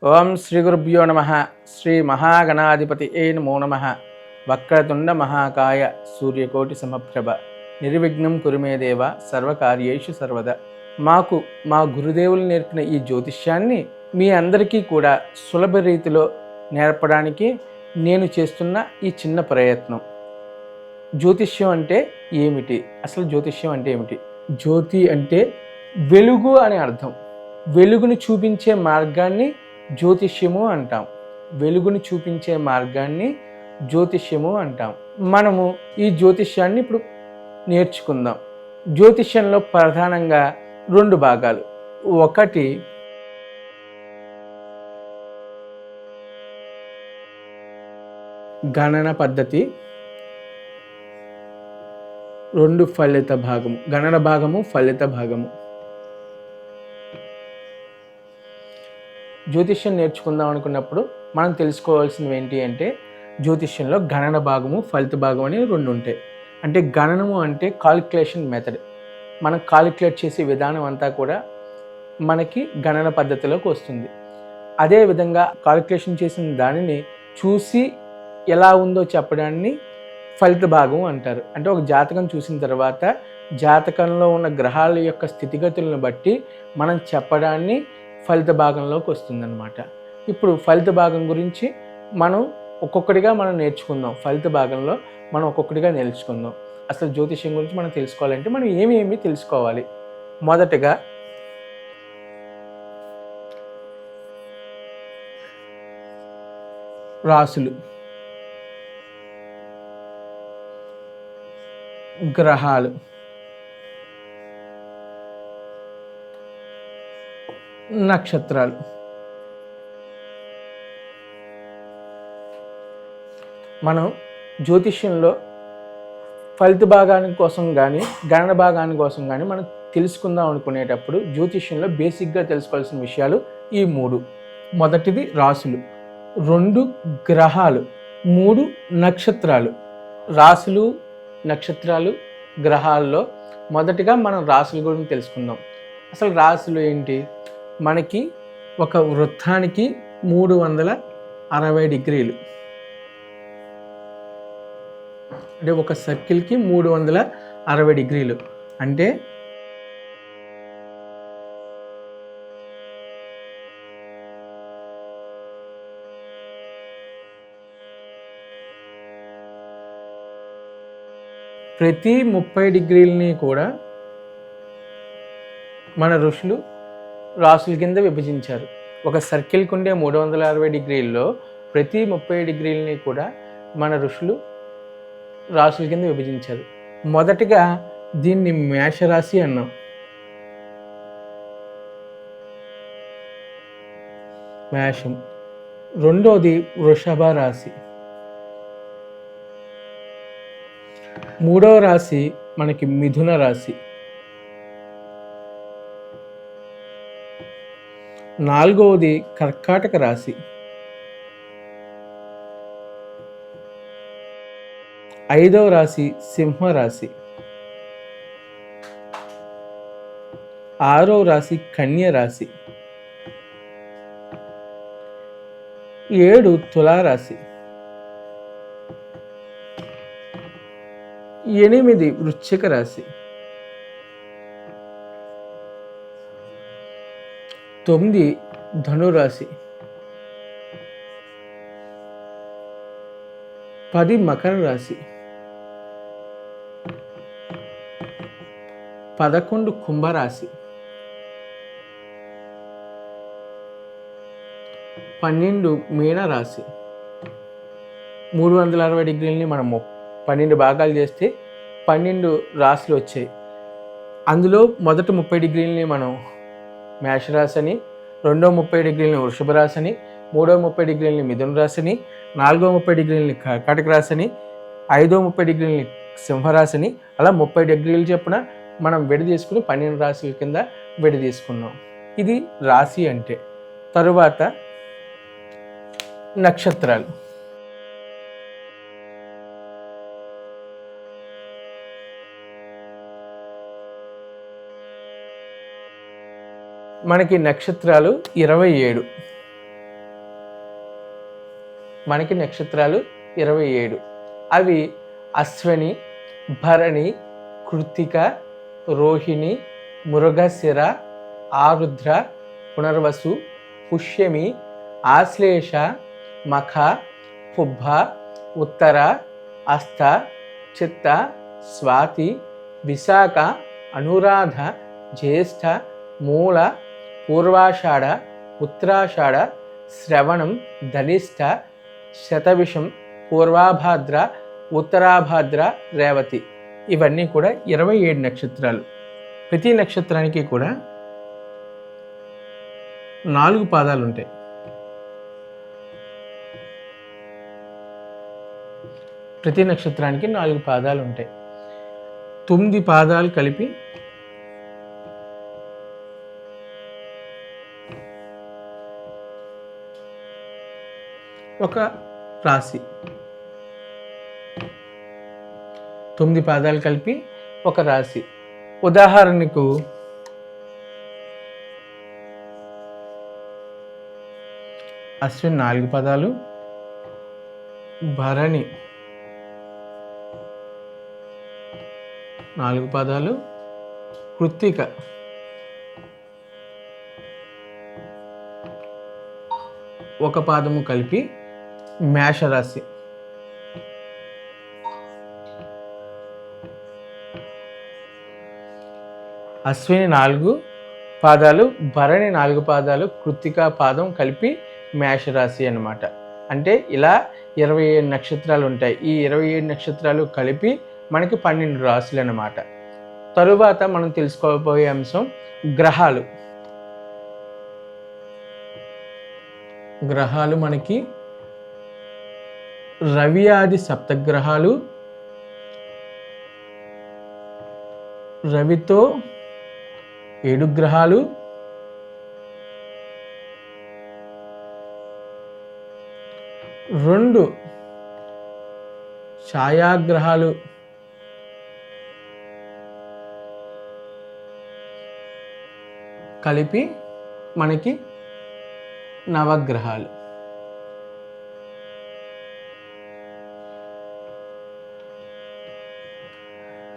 ఓం శ్రీ గురుభ్యో నమ. శ్రీ మహాగణాధిపతి ఏ నమో నమ. వక్రతుండ మహాకాయ సూర్యకోటి సమప్రభ నిర్విఘ్నం కురుమే దేవ సర్వకార్యేషు సర్వదా. మాకు మా గురుదేవులు నేర్పిన ఈ జ్యోతిష్యాన్ని మీ అందరికీ కూడా సులభ రీతిలో నేర్పడానికి నేను చేస్తున్న ఈ చిన్న ప్రయత్నం. జ్యోతిష్యం అంటే ఏమిటి? అసలు జ్యోతిష్యం అంటే ఏమిటి? జ్యోతి అంటే వెలుగు అని అర్థం. వెలుగును చూపించే మార్గాన్ని జ్యోతిష్యము అంటాం. వెలుగుని చూపించే మార్గాన్ని జ్యోతిష్యము అంటాం. మనము ఈ జ్యోతిష్యాన్ని ఇప్పుడు నేర్చుకుందాం. జ్యోతిష్యంలో ప్రధానంగా రెండు భాగాలు. ఒకటి గణన పద్ధతి, రెండు ఫలిత భాగము. గణన భాగము, ఫలిత భాగము. జ్యోతిష్యం నేర్చుకుందాం అనుకున్నప్పుడు మనం తెలుసుకోవాల్సినవి ఏంటి అంటే, జ్యోతిష్యంలో గణన భాగము, ఫలిత భాగం అని రెండు ఉంటాయి. అంటే గణనము అంటే కాలిక్యులేషన్ మెథడ్. మనం కాలిక్యులేట్ చేసే విధానం అంతా కూడా మనకి గణన పద్ధతిలోకి వస్తుంది. అదేవిధంగా కాలిక్యులేషన్ చేసిన దానిని చూసి ఎలా ఉందో చెప్పడాన్ని ఫలిత భాగం అంటారు. అంటే ఒక జాతకం చూసిన తర్వాత జాతకంలో ఉన్న గ్రహాల యొక్క స్థితిగతులను బట్టి మనం చెప్పడాన్ని ఫలిత భాగంలోకి వస్తుందన్నమాట. ఇప్పుడు ఫలిత భాగం గురించి మనం ఒక్కొక్కటిగా నేర్చుకుందాం. ఫలిత భాగంలో మనం ఒక్కొక్కటిగా నేర్చుకుందాం. అసలు జ్యోతిష్యం గురించి మనం తెలుసుకోవాలంటే మనం ఏమి తెలుసుకోవాలి? మొదటగా రాసులు, గ్రహాలు, నక్షత్రాలు. మనం జ్యోతిష్యంలో ఫలిత భాగానికి కోసం కానీ గణన భాగాని కోసం కానీ మనం తెలుసుకుందాం అనుకునేటప్పుడు జ్యోతిష్యంలో బేసిక్గా తెలుసుకోవాల్సిన విషయాలు ఈ మూడు. మొదటిది రాసులు, రెండు గ్రహాలు, మూడు నక్షత్రాలు. రాసులు, నక్షత్రాలు, గ్రహాల్లో మొదటిగా మనం రాసుల గురించి తెలుసుకుందాం. అసలు రాసులు ఏంటి? మనకి ఒక వృత్తానికి 360 డిగ్రీలు, అంటే ఒక సర్కిల్కి 360 డిగ్రీలు. అంటే ప్రతి 30 డిగ్రీలని కూడా మన ఋషులు రాసుల కింద విభజించారు. ఒక సర్కిల్కి ఉండే 360 డిగ్రీల్లో ప్రతి 30 డిగ్రీలని కూడా మన ఋషులు రాసుల కింద విభజించారు. మొదటిగా దీన్ని మేషరాశి అన్నాం. మేషం. రెండోది వృషభ రాశి. మూడవ రాశి మనకి మిథున రాశి. నాలుగవది కర్కాటక రాశి. ఐదవ రాశి సింహరాశి. ఆరవ రాశి కన్య రాశి. 7 తులారాశి. 8 వృశ్చిక రాశి. 9 ధనురాశి. 10 మకర రాశి. 11 కుంభరాశి. 12 మీనరాశి. 360 డిగ్రీలని మనం 12 భాగాలు చేస్తే 12 రాశులు వచ్చాయి. అందులో మొదటి 30 డిగ్రీలని మనం మేషరాశి అని, రెండో 30 డిగ్రీలని వృషభ రాశి అని, మూడో 30 డిగ్రీలని మిథున రాశిని, నాలుగో 30 డిగ్రీలని కర్కాటక రాశిని, ఐదో 30 డిగ్రీలని సింహరాశిని, అలా 30 డిగ్రీలు చొప్పున మనం తీసుకుని 12 రాశుల కింద తీసుకున్నాం. ఇది రాశి అంటే. తరువాత నక్షత్రాలు. మనకి నక్షత్రాలు 27. మనకి నక్షత్రాలు 27. అవి అశ్వని, భరణి, కృత్తిక, రోహిణి, మృగశిర, ఆరుద్ర, పునర్వసు, పుష్యమి, ఆశ్లేష, మఖ, పుబ్బ, ఉత్తర, అస్త, చిత్త, స్వాతి, విశాఖ, అనురాధ, జ్యేష్ఠ, మూల, పూర్వాషాఢ, ఉత్తరాషాఢ, శ్రవణం, ధనిష్ఠ, శతభిషం, పూర్వాభాద్ర, ఉత్తరాభాద్ర, రేవతి. ఇవన్నీ కూడా 27 నక్షత్రాలు. ప్రతి నక్షత్రానికి కూడా 4 పాదాలు ఉంటాయి. ప్రతి నక్షత్రానికి 4 పాదాలు ఉంటాయి. 9 పాదాలు కలిపి ఒక రాశి. 9 పాదాలు కలిపి ఒక రాశి. ఉదాహరణకు అశ్విన్ 4 పదాలు, భరణి 4 పదాలు, కృత్తిక 1 పాదము కలిపి మేషరాశి. అశ్విని 4 పాదాలు, భరణి 4 పాదాలు, కృత్తిక పాదం కలిపి మేషరాశి అన్నమాట. అంటే ఇలా 27 నక్షత్రాలు ఉంటాయి. ఈ 27 నక్షత్రాలు కలిపి మనకి 12 రాశులు అన్నమాట. తరువాత మనం తెలుసుకోబోయే అంశం గ్రహాలు. గ్రహాలు మనకి రవి ఆది సప్తగ్రహాలు, రవితో 7 గ్రహాలు, రెండు ఛాయాగ్రహాలు కలిపి మనకి నవగ్రహాలు.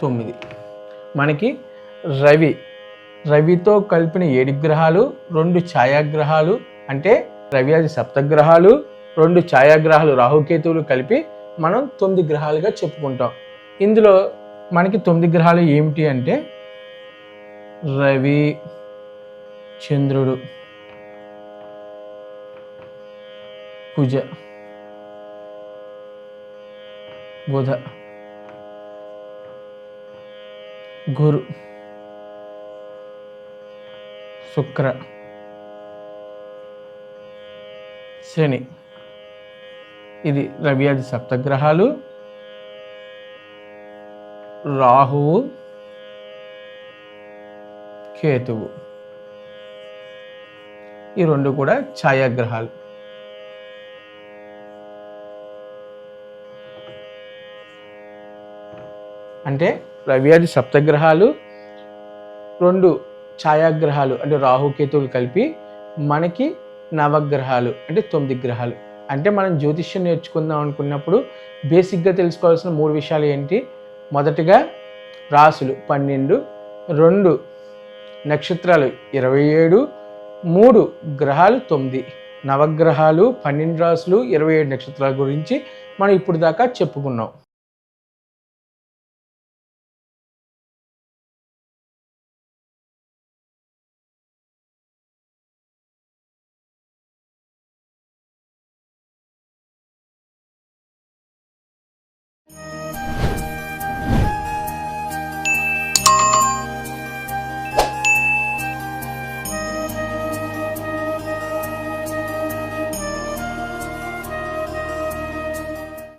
తొమ్మిది. మనకి రవితో కలిపిన 7 గ్రహాలు, 2 ఛాయాగ్రహాలు, అంటే రవి అది సప్తగ్రహాలు, 2 ఛాయాగ్రహాలు రాహుకేతువులు కలిపి మనం 9 గ్రహాలుగా చెప్పుకుంటాం. ఇందులో మనకి 9 గ్రహాలు ఏమిటి అంటే రవి, చంద్రుడు, కుజ, బుధ, గురు, శుక్ర, శని. ఇది రవి ఆది సప్తగ్రహాలు, రాహువు, కేతువు. ఈ 2 కూడా ఛాయాగ్రహాలు. అంటే రవి ఆది సప్తగ్రహాలు, 2 ఛాయాగ్రహాలు అంటే రాహుకేతువులు కలిపి మనకి నవగ్రహాలు అంటే 9 గ్రహాలు. అంటే మనం జ్యోతిష్యం నేర్చుకుందాం అనుకున్నప్పుడు బేసిక్గా తెలుసుకోవాల్సిన 3 విషయాలు ఏంటి? మొదటిగా రాసులు 12, 2 నక్షత్రాలు 27, 3 గ్రహాలు 9, నవగ్రహాలు 12 రాసులు 27 నక్షత్రాల గురించి మనం ఇప్పుడు దాకా చెప్పుకున్నాం.